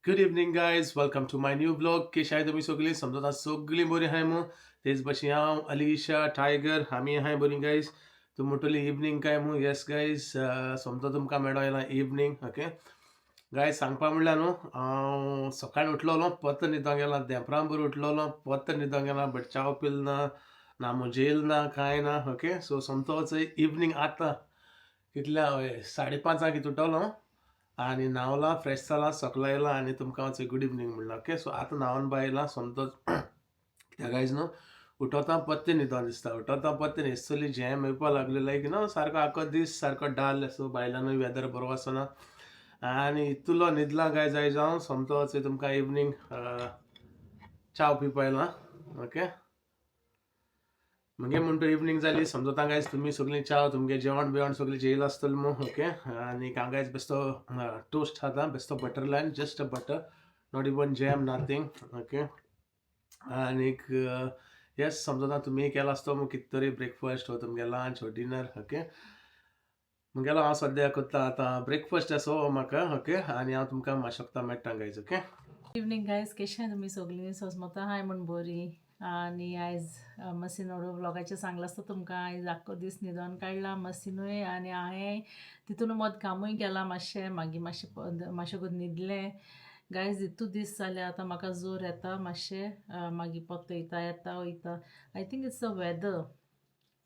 Good evening, guys. Welcome to my new vlog. कशी आहे तुम्ही सगळी? समजा सगळी बरी आहे मग तेच बशी हांव अलिशा टायगर आमी आहाय बरी गायज. तूं म्हणटली इवनिंग काय मग येस गायज समजा तुमकां मेळ्ळो इवनिंग ओके गायज सांगपा म्हणल्यार न्हू हांव सकाळीं उठलोलो पत्त न्हिदोंक गेला देंपरां बरो उठलोलो पत्त न्हिदोंक गेला बट चाव पिल ना जेल ना कांय ना ओके सो समतोच इवनिंग आतां कितल्या 5:30 कितें उठलो आणि न्हावला फ्रेश जाला सकला येयला आणि तुमकां हांव गुड इवनिंग म्हणला ओके सो आतां न्हावून बायला समतो त्या गायज न्हू उठोता पत्ते न्हिदोन दिसता उठोता पत्ते न्हिदतली झेम येवपा लागले लायक सारको आखो दीस सारको डाल सो बायलांनूय वेदर बरो आसना आणि इतुलो न्हिदला गाय जाय जावन समतो तुमकां इवनिंग चाव पिवपा येयला ओके मगे म्हणतो इवनिंग जाली समजता गायज तुम्ही सगळीं चाव तुमगे जेवण बिवण सगळी जेयला आसतली मग ओके आणि गायज बेस्तो टोस्ट खाता बेस्तो बटर लायन just butter not even jam nothing okay आनीक येस समजता तुम्ही केला आसतो मग कितें तरी ब्रेकफास्ट हो तुमगे लंच हो डिनर ओके मुगेलो हांव सद्या करता आतां ब्रेकफास्ट असो म्हाका ओके आनी हांव तुमकां मातशें मेळटा गायज ओके इवनिंग गायज कशें तुमी सगळीं सोजमोता हाय म्हण बरी आणि आयज मसिनोडो व्लॉगाचें सांगलां आसता तुमकां आयज आख्खो दीस न्हिदोन काडला मसिनूय आनी हांवें तितून मद कामूय केलां मातशें मागीर मातशें करून न्हिदलें गायज इतू दीस जाले आतां म्हाका जोर येता मातशें मागीर पत्तो येता वयता I think it's the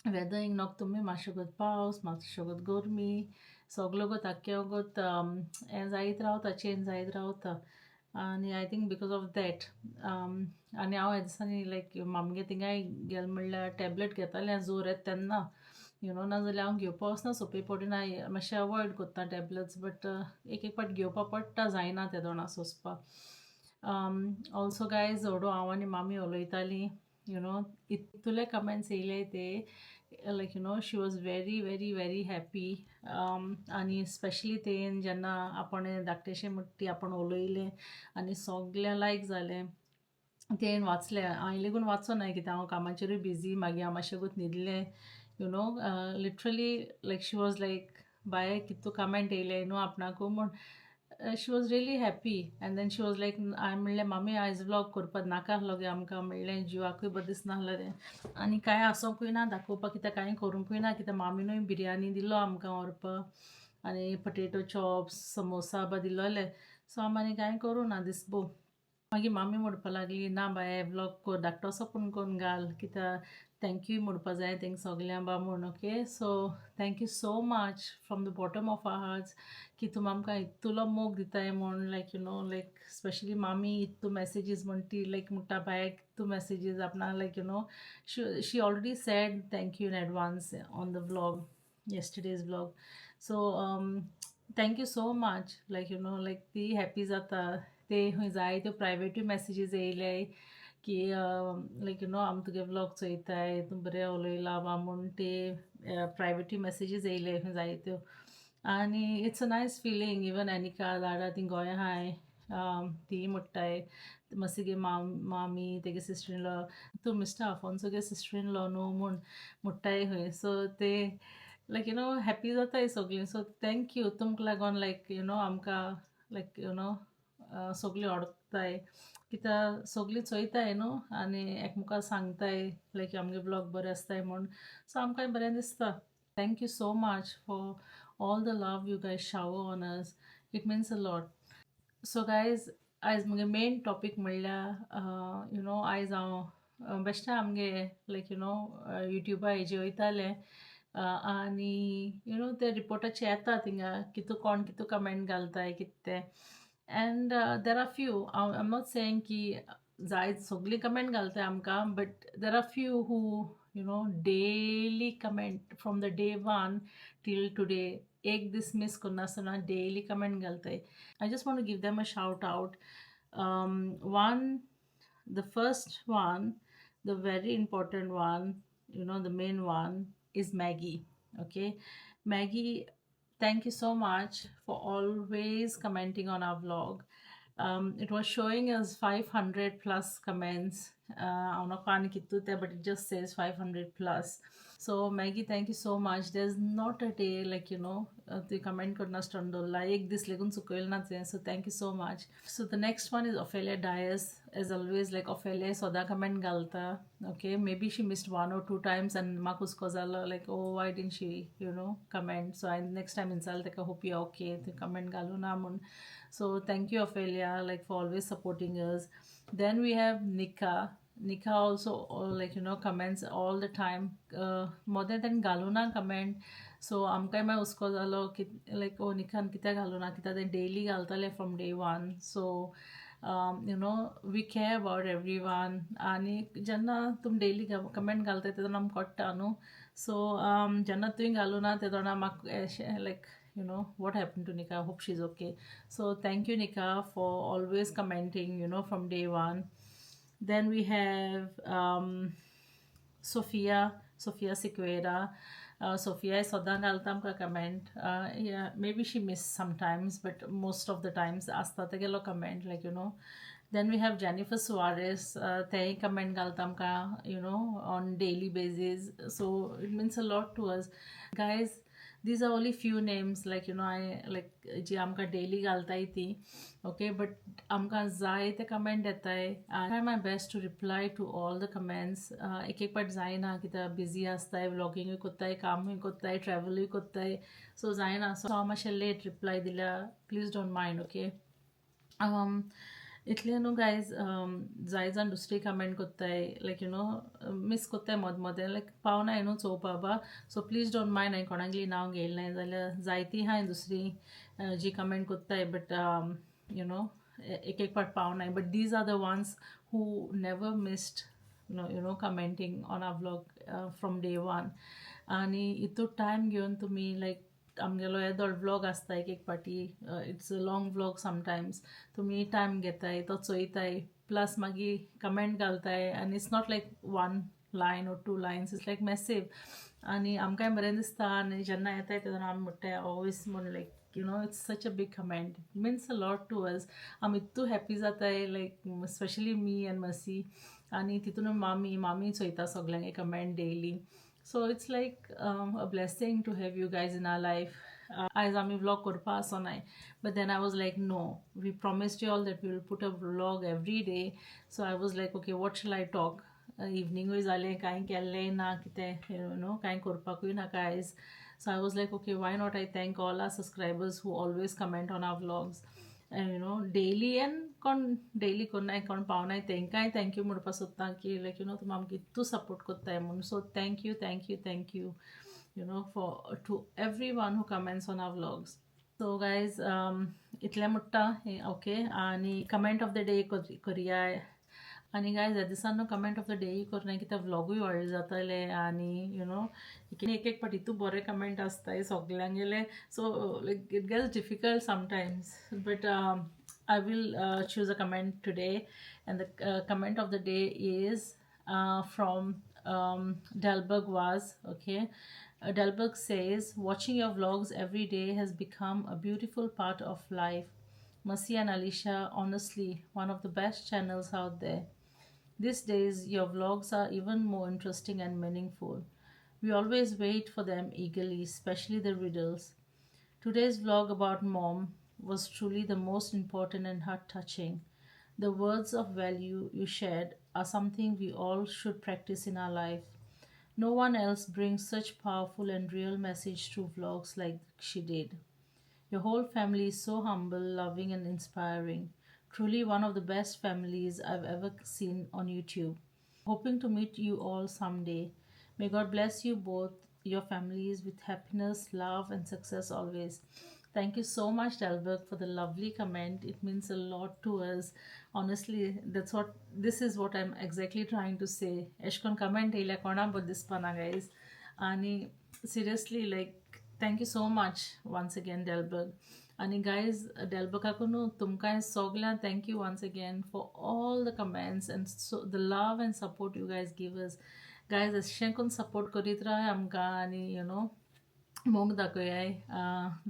weather इंग नॉक तुमी मातशें कोत पावस मातशें कोत गरमी सगलो गोत आख्खें गोत हें जायत रावता चेंज जायत रावता आनी I think because of that आनी हांव ह्या दिसांनी लायक मामगे थिंगाय गेल म्हणल्यार टॅबलेट घेतालें जोर येता तेन्ना नाजाल्यार हांव घेवपा वचना सोंपे पडिना मातशें अवॉयड कोत्ता टॅबलेट्स बट एक पाट घेवपा पडटा जायना ते दोना सोंसपा ऑल्सो गायज ओडो हांव आनी मामी उलयतालीं इतुले कमेंट्स येयले ते like she was very very very happy आनी स्पेशली तें जेन्ना आपण धाकटेशें म्हणटी आपण उलयलें आनी सगळें लायक जालें तें वाचलें हांवें लेगून वाचूं ना कित्याक हांव कामाचेरूय बिजी मागीर हांव मातशें कोत न्हिदलें literally like she was like बाय कितू कमेंट येयले आपणाकू म्हूण she was really happy and then she was like हांवें म्हणलें मामी आयज व्लॉग करपा नाका आसलो गे आमकां म्हणलें जिवाकूय बरें दिसना आसलें तें आनी कांय आसोंकूय ना दाखोवपाक कित्याक कांय करूंकूय ना कित्याक मामीनूय बिरयानी दिलो आमकां व्हरपा आनी पोटेटो चॉप्स समोसा बा दिलोले सो आमी आनी कांय करूं ना दिसभर मागीर मामी म्हणपा लागली ना बाय व्लॉग कोर धाकटोसो पूण कोन्न घाल कित्याक थँक्यूय म्हणपा जाय तेंक सगल्यां बा म्हूण okay so thank you so much from the bottom of our hearts की तुम आमकां इतुलो मोग दिताय म्हूण लायक लायक स्पेशली मामी इतू मेसेजीस म्हणटी लायक म्हणटा बाय इतू मेसेजीस आपणा like she already said thank you in advance on the vlog yesterday's vlog so thank you so much like like ती हॅपी जाता ते खंय जाय त्यो प्रायवेटूय मेसेजीस येयले की लायक आमी तुगे व्लॉग चोयताय तूं बरें उलयला वा म्हूण ते प्रायवेटूय मेसेजीस येयले खंय जाय त्यो आनी it's a nice feeling even एनिका लाडा ती गोंया हाय ती म्हणटाय मसिगे मामी तेगे सिस्टर इन लॉ तूं मिस्टर आफोन्सोगे सिस्टर इन लॉ न्हू म्हूण म्हणटाय खंय सो ते लायक हॅपी जाताय सगळीं सो थँक्यू तुमकां लागोन लायक आमकां लायक सगळीं ओडखताय कित्याक सगळीं चोयताय न्हू आनी एकमुखार सांगताय लायक आमगे ब्लॉग बरें आसताय म्हूण सो आमकांय बरें दिसता thank you so much for all the love you guys shower on us it means a lot so guys आयज मुगे मेन टॉपीक म्हणल्यार आयज हांव बेश्टें आमगे लायक युट्यूबा हेजे वयतालें आनी ते रिपोर्टाचे येता थिंगा कितू कोण कितू कमेंट घालताय कितें तें and there are few am not saying की जाय सगळीं कमेंट घालताय आमकां but there are few who daily comment from the day one till today एक दीस मिस करनासतना डेली कमेंट घालताय I just want to give them a shout out. The first one, the very important one, the main one is Maggie. Okay, Maggie, thank you so much for always commenting on our vlog. It was showing us 500 plus comments हांव नोको आनी कितू तें but it just says 500 plus. So Maggie thank you so much. There is not a day like तुवें comment करना stone दवरला एक दीस lagoon चुकयलें ना तुवें. So thank you so much. So the next one is Ophelia Dias. As always like Ophelia सदां comment घालता. Okay maybe she missed 1 or 2 times आनी म्हाका हुस्को जालो like oh why didn't she comment. So हांवें नेक्स्ट टायम विचारलें तेका hope you okay तुवें कमेंट घालूं ना म्हूण. So thank you, Ophelia, like for always supporting us. Then we have Nika. Nika also comments all the time. More than Galuna comment. So amkai mai usko jalo like oh Nikan kita galuna kita then daily galtale from day one. So we care about everyone. आणि ज्यांना तुम daily comment घालताय ते आमकां कळटा न्हू. सो जेन्ना तुवें घालूं ना ते म्हाका लायक what happened to Nika. I hope she's okay. So thank you, Nika, for always commenting, from day one. Then we have Sophia Sequeira. Sophia is Sodan Altam ka comment. Yeah, maybe she missed sometimes, but most of the times Asta tegelo comment, Then we have Jennifer Suarez. They comment galtam ka, on daily basis. So it means a lot to us. Guys, these are only few names I like जी आमकां daily घालताय ती. Okay, but आमकां जाय ते comment येताय. I try my best to reply to all the comments. एक पाट जायना कित्याक busy आसताय, vlogging कोत्ताय, कामूय कोत्ताय, travelूय कोत्ताय. So जायना. So हांव मातशें late reply दिल्या. Please don't mind, okay? इतले न्हू गायज जाय जाण दुसरी कमेंट कोत्ताय मिस कोत्ताय मोद मोदें पावनाय न्हू चोवपा. सो प्लीज डोंट मायंड हांवें कोणागेली नांव घेयलें नाय जाल्यार जायती हाय दुसरी जी कमेंट कोत्ताय बट एक पाट पावनाय. But these are the ones who never missed commenting on our vlog from day one. आनी इतू टायम घेवन तुमी आमगेलो येदोळ व्लॉग आसता एक पाटी. It's a long vlog sometimes. तुमी टायम घेताय तो चोयताय प्लस मागीर कमेंट घालताय आनी it's not like 1 line or 2 lines. It's like massive आनी आमकांय बरें दिसता. आनी जेन्ना येताय तेन्ना आमी म्हणटाय ऑलवेज म्हूण it's such a big comment. It means a lot to us. आमी इतू हॅप्पी जाताय स्पेशली मी एंड मसी. आनी तितून मामी चोयता सगल्यांगे comment daily. So it's like a blessing to have you guys in our life. As आमी vlog करपा आसो नाय. But then I was like, no, we promised you all that we will put a vlog every day. So I was like, okay, what shall I talk? Eveningूय जालें कांय केल्लें ना कितें कांय करपाकूय नाका आयज. So I was like, okay, why not I thank all our subscribers who always comment on our vlogs. And daily and कोण daily कोन्नाय कोण पावनाय तेंकाय थँक्यू म्हणपा सोदता की तुमी आमकां इतू सपोर्ट कोत्ताय म्हणून. So thank you for to everyone who comments on our vlogs. So guys इतलें म्हणटा ओके. आनी कमेंट ऑफ द डे करया. आनी गायज ह्या दिसान कमेंट ऑफ द डे करना कित्याक व्लॉगूय व्हडलें जाताले आनी एक पाटी तूं बरें कमेंट आसताय सगल्यांगेले. So it gets difficult sometimes but I will choose a comment today, and the comment of the day is from Dalberg was okay. Dalberg says, watching your vlogs every day has become a beautiful part of life. Mercy and Alicia, honestly, one of the best channels out there. These days, your vlogs are even more interesting and meaningful. We always wait for them eagerly, especially the riddles. Today's vlog about mom was truly the most important and heart-touching. The words of value you shared are something we all should practice in our life. No one else brings such powerful and real message through vlogs like she did. Your whole family is so humble, loving, and inspiring. Truly one of the best families I've ever seen on YouTube. Hoping to meet you all someday. May God bless you both, your families, with happiness, love, and success always. Thank you so much, Dalberg, for the lovely comment. It means a lot to us. Honestly, this is what I'm exactly trying to say. Eshkon comment eila kona but this pana guys. Ani seriously thank you so much once again, Dalberg. And guys, Dalberg tumkai sogla thank you once again for all the comments and so the love and support you guys give us. Guys, अशें support करीत राहा आमकां आनी मोग दाखोयाय.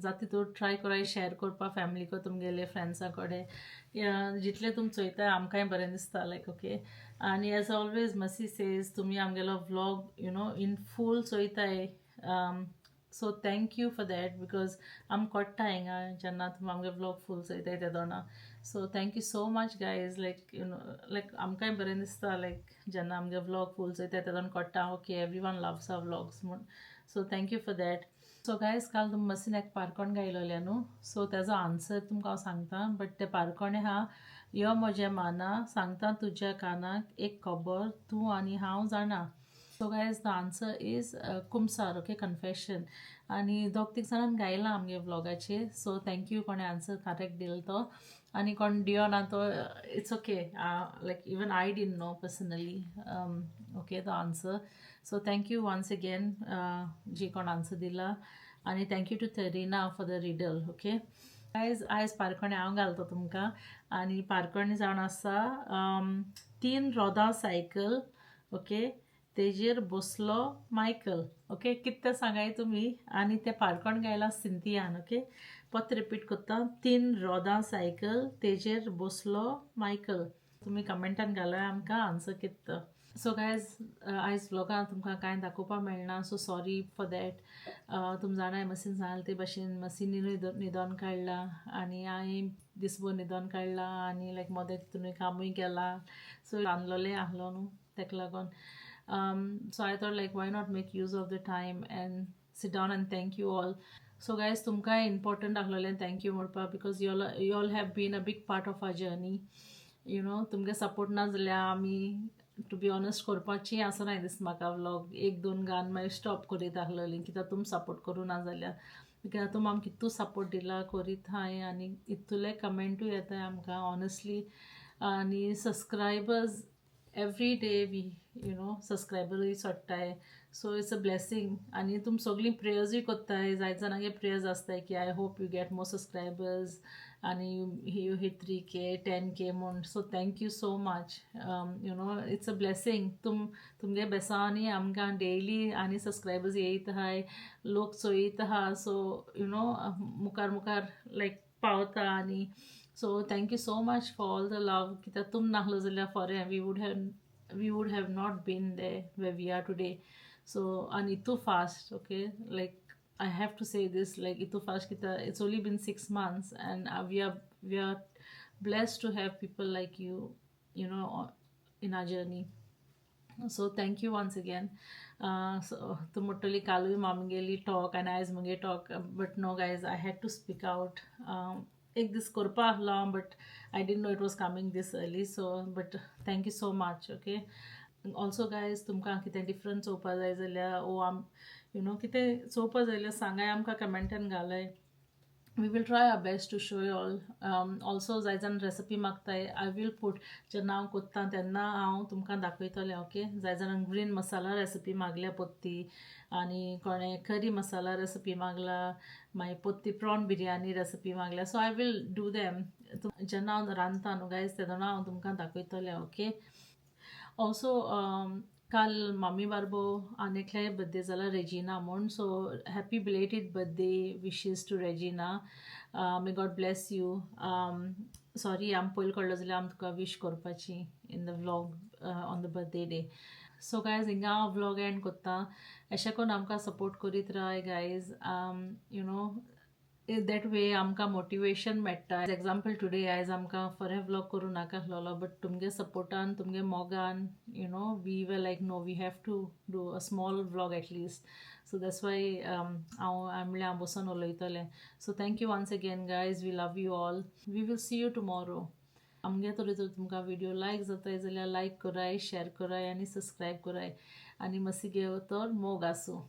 जाती तूं try कोराय share करपा फॅमिलीको तुमगेले फ्रेंड्सा कडेन जितले तुमी चोयताय आमकांय बरें दिसता ओके. आणि एज ऑलवेज मसी सेज तुम्ही आमगेलो व्लॉग इन फूल चोयताय. So thank you for that because कोट्टा हिंगा जेन्ना तुमी आमगे व्लॉग फूल चोयताय ते दोना. So thank you so much guys. Like आमकांय बरें दिसता लायक जेन्ना आमगे व्लॉग फूल चोयताय ते दोन कोट्टा okay everyone loves our vlogs म्हूण. So thank you for that. So guys काल तुमी मसीन एक पारकोण गायलोलें न्हू. सो तेजो आन्सर तुमकां हांव सांगता. बट ते पारकोणे हा यो म्हजे माना सांगता तुज्या कानाक एक खबर तूं आनी हांव जाणा. So guys the answer is कुमसार ओके कन्फेशन. आनी दोग तीग जाणांन गायला आमगे व्लॉगाचेर. सो थँक्यू कोणें आन्सर करेक्ट दिलो तो. आनी कोण दियो ना तो it's okay. Like even I didn't know personally okay the answer. So thank you once again जी कोण आन्सर दिला. आनी thank you to Therina for the riddle okay. आयज पारकोणे हांव घालता तुमकां. आनी पारकोणे जावन आसा 3 रोदां सायकल ओके. तेजेर बसलो मायकल ओके. कितें तें सांगाय तुमी. आनी तें पारकोण गायला सिंथियान ओके. परत रिपीट करता 3 रोदां सायकल तेजेर बसलो मायकल. तुमी कमेंटान घालाय आमकां आन्सर कितें. सो गायज आयज व्लॉगान तुमकां कांय दाखोवपा मेळना. So sorry for that. तुमी जाणाय मसीन सांगले ते भाशेन मसीनीनूय न्हिदोन काडला. आनी हांवें दिसभर न्हिदोन काडला. आनी लायक मोदें तितूनय कामूय केला. सो रांदलोलें आहलो न्हू तेका लागोन. So I thought like why not make use of the time and sit down and thank you all. So guys तुमकां important आहलोलें thank you म्हणपा because you all have been a big part of our journey. तुमगे support ना जाल्यार आमी to be honest करपाची आसनाय दिसता म्हाका vlog 1-2 घान मागीर स्टॉप करीत आहलोलीं कित्याक तुमी सपोर्ट करूं ना जाल्यार. कित्याक तुमी आमकां कितू सपोर्ट दिला करीत हाय आनी इतुले कमेंटूय येताय आमकां ऑनेस्टली. आनी सब्सक्रायबर्स एवरी डे वी सब्सक्रायबरूय सोडटाय. So it's a blessing. आनी तुमी सगळीं प्रेयर्सूय कोत्ताय. जायत जाणांगे प्रेयर्स आसताय की I hope you get more subscribers आनी यू हिट 3K 10K म्हूण. So thank you so much. It's a blessing. तुमगे बेसांनी आमकां डेयली आनी सब्सक्रायबर्स येयत आहाय. लोक चोयत आहा. सो मुखार मुखार लायक पावता. आनी सो thank you so much for all the love. कित्याक तुमी नाहलो जाल्यार foreign we would have not been there where we are today. So and itu fast okay. Like I have to say this like itu fast kita it's only been 6 months and we are blessed to have people like you know in our journey. So thank you once again. So tumutoli kalu mamgeli talk and as munge talk but no guys I had to speak out. Ek this korpa long but I didn't know it was coming this early. So but thank you so much okay. Also guys तुमकां कितें different चोवपा जाय जाल्यार कितें चोवपा जाय जाल्यार सांगाय आमकां कमेंटान घालाय. We will try our best to show you all. Also जाय जाण रेसिपी मागताय I will put जेन्ना हांव कोत्ता तेन्ना हांव तुमकां दाखयतलें ओके. जाय जाणांक ग्रीन मसाला रेसिपी मागल्या पोत्ती आनी कोणें करी मसाला रेसिपी मागला मागीर पोत्ती प्रॉन बिरयानी रेसिपी मागल्या. So I will do them. जेन्ना हांव रांदता न्हू गायज तेदोना हांव तुमकां दाखयतलें ओके. ऑल्सो काल मम्मी बारबो आनी एकल्याय बर्थडे जाला रेजिना म्हूण. So happy belated birthday wishes to Regina. May God bless you. Sorry आम पयलीं कळ्ळो जाल्यार आम तुका विश करपाची in the vlog on the birthday day. So guys हिंगा हांव व्लॉग एंड कोत्ता. अशें करून आमकां सपोर्ट करीत राय गायज. दॅट वे आमकां मोटिवेशन मेळटा. एग्जाम्पल टुडे आयज आमकां फरें व्लॉग करूं नाका आसलोलो बट तुमगे सपोर्टान तुमगे मोगान we were like no we have to do a small vlog at least. So that's why हांव बसून उलयतलें. So thank you once again guys. We love you all. We will see you tomorrow. आमगे तरी जर तुमकां व्हिडिओ लायक जाताय जाल्यार लायक कराय शेअर कराय आनी सबस्क्रायब कराय आनी मसी घेव तर मोग आसूं.